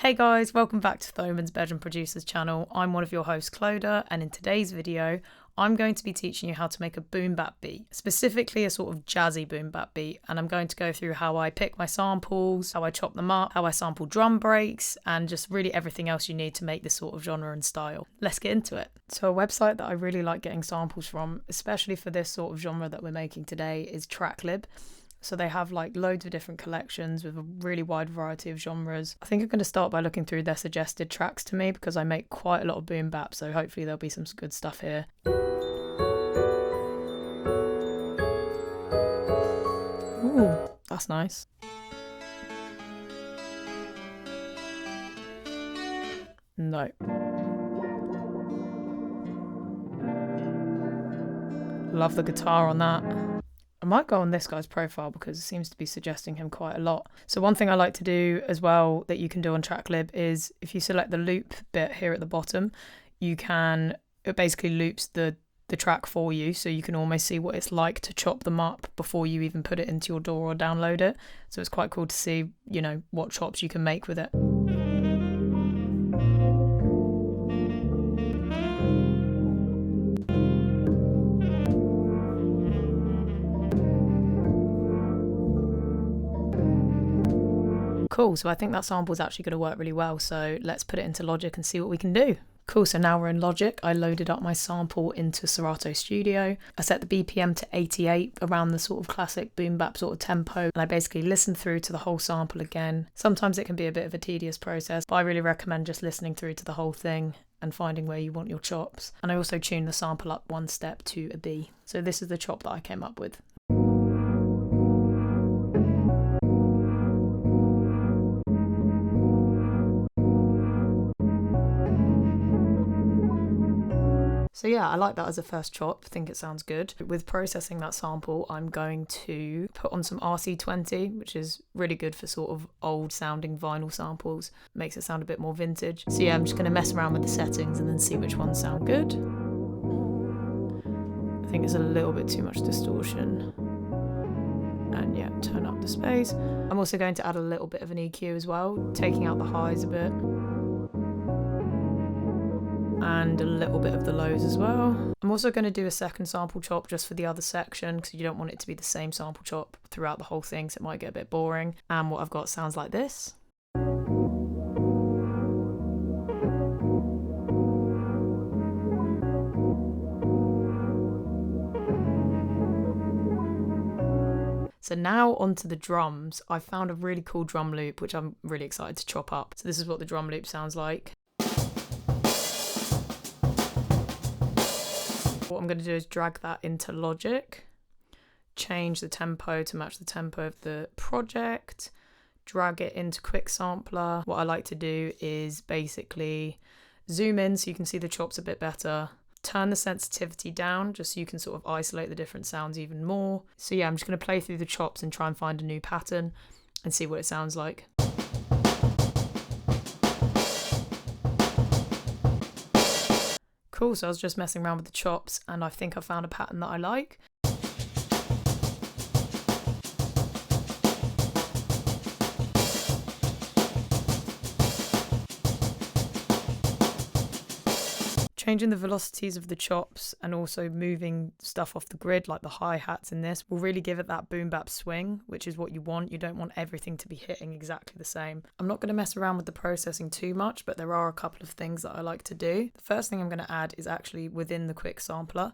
Hey guys, welcome back to Thomann's Bedroom Producers channel. I'm one of your hosts, Clodagh, and in today's video, I'm going to be teaching you how to make a boom bap beat, specifically a sort of jazzy boom bap beat, and I'm going to go through how I pick my samples, how I chop them up, how I sample drum breaks, and just really everything else you need to make this sort of genre and style. Let's get into it. So a website that I really like getting samples from, especially for this sort of genre that we're making today, is Tracklib. So they have like loads of different collections with a really wide variety of genres. I think I'm going to start by looking through their suggested tracks to me because I make quite a lot of boom bap, so hopefully there'll be some good stuff here. Ooh, that's nice. No. Love the guitar on that. I might go on this guy's profile because it seems to be suggesting him quite a lot. So one thing I like to do as well that you can do on Tracklib is if you select the loop bit here at the bottom, it basically loops the track for you, so you can almost see what it's like to chop them up before you even put it into your DAW or download it. So it's quite cool to see, what chops you can make with it. Cool, so I think that sample is actually going to work really well, so let's put it into Logic and see what we can do. Cool, so now we're in Logic. I loaded up my sample into Serato Studio. I set the BPM to 88, around the sort of classic boom bap sort of tempo, and I basically listened through to the whole sample again. Sometimes it can be a bit of a tedious process, but I really recommend just listening through to the whole thing and finding where you want your chops. And I also tuned the sample up one step to a B. So this is the chop that I came up with. So yeah, I like that as a first chop, I think it sounds good. With processing that sample, I'm going to put on some RC20, which is really good for sort of old sounding vinyl samples. Makes it sound a bit more vintage. So yeah, I'm just gonna mess around with the settings and then see which ones sound good. I think it's a little bit too much distortion. And yeah, turn up the space. I'm also going to add a little bit of an EQ as well, taking out the highs a bit. And a little bit of the lows as well. I'm also going to do a second sample chop just for the other section because you don't want it to be the same sample chop throughout the whole thing, so it might get a bit boring. And what I've got sounds like this. So now onto the drums. I found a really cool drum loop which I'm really excited to chop up. So this is what the drum loop sounds like. What I'm going to do is drag that into Logic, change the tempo to match the tempo of the project, drag it into Quick Sampler. What I like to do is basically zoom in so you can see the chops a bit better, turn the sensitivity down just so you can sort of isolate the different sounds even more. So yeah, I'm just going to play through the chops and try and find a new pattern and see what it sounds like. Cool, so I was just messing around with the chops and I think I found a pattern that I like. Changing the velocities of the chops and also moving stuff off the grid like the hi-hats in this will really give it that boom bap swing, which is what you want. You don't want everything to be hitting exactly the same. I'm not going to mess around with the processing too much, but there are a couple of things that I like to do. The first thing I'm going to add is actually within the Quick Sampler.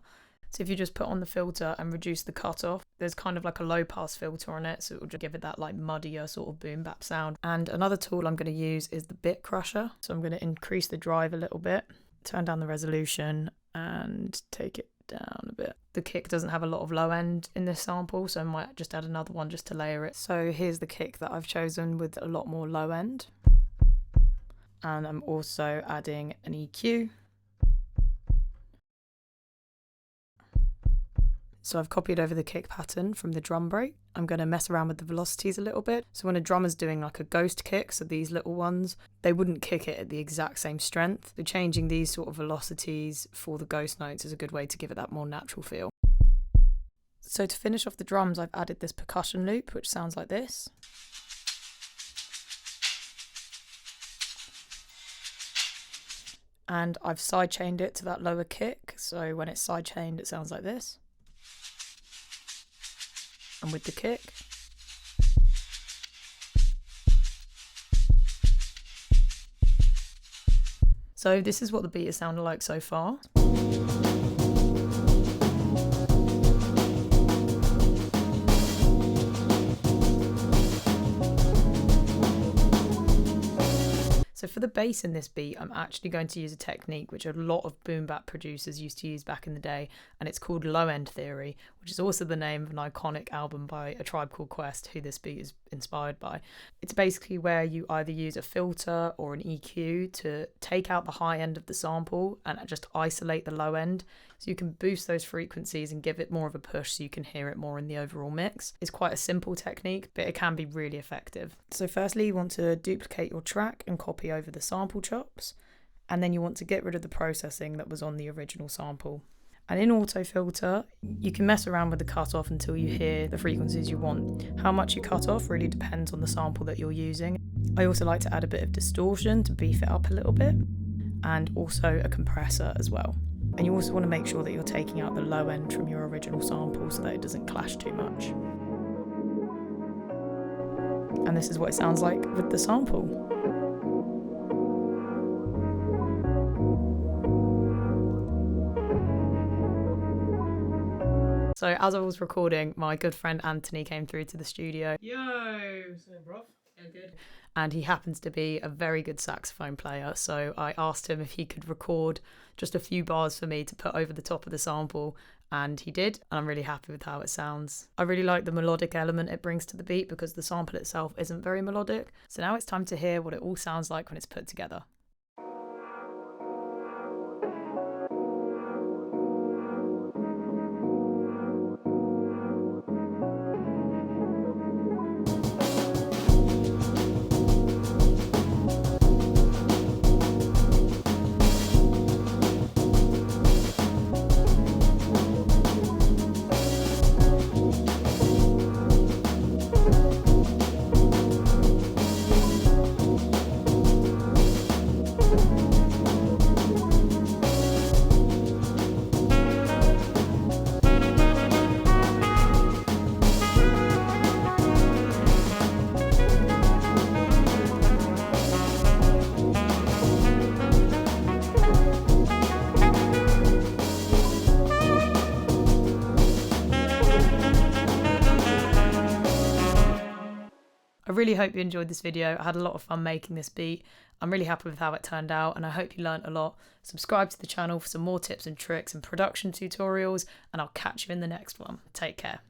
So if you just put on the filter and reduce the cutoff, there's kind of like a low pass filter on it, so it will just give it that like muddier sort of boom bap sound. And another tool I'm going to use is the bit crusher. So I'm going to increase the drive a little bit, turn down the resolution and take it down a bit. The kick doesn't have a lot of low end in this sample, so I might just add another one just to layer it. So here's the kick that I've chosen with a lot more low end. And I'm also adding an EQ. So I've copied over the kick pattern from the drum break. I'm going to mess around with the velocities a little bit. So when a drummer's doing like a ghost kick, so these little ones, they wouldn't kick it at the exact same strength. So changing these sort of velocities for the ghost notes is a good way to give it that more natural feel. So to finish off the drums, I've added this percussion loop, which sounds like this. And I've sidechained it to that lower kick, so when it's sidechained it sounds like this. And with the kick. So this is what the beat has sounded like so far. So for the bass in this beat, I'm actually going to use a technique which a lot of boom bap producers used to use back in the day, and it's called low end theory, which is also the name of an iconic album by A Tribe Called Quest, who this beat is inspired by. It's basically where you either use a filter or an EQ to take out the high end of the sample and just isolate the low end, so you can boost those frequencies and give it more of a push so you can hear it more in the overall mix. It's quite a simple technique, but it can be really effective. So firstly, you want to duplicate your track and copy over the sample chops, and then you want to get rid of the processing that was on the original sample. And in auto filter, you can mess around with the cutoff until you hear the frequencies you want. How much you cut off really depends on the sample that you're using. I also like to add a bit of distortion to beef it up a little bit, and also a compressor as well. And you also want to make sure that you're taking out the low end from your original sample so that it doesn't clash too much. And this is what it sounds like with the sample. So as I was recording, my good friend Anthony came through to the studio. Yo, what's up, bro? Yeah, good. And he happens to be a very good saxophone player, so I asked him if he could record just a few bars for me to put over the top of the sample, and he did, and I'm really happy with how it sounds. I really like the melodic element it brings to the beat because the sample itself isn't very melodic, so now it's time to hear what it all sounds like when it's put together. I really hope you enjoyed this video. I had a lot of fun making this beat. I'm really happy with how it turned out, and I hope you learned a lot. Subscribe to the channel for some more tips and tricks and production tutorials, and I'll catch you in the next one. Take care.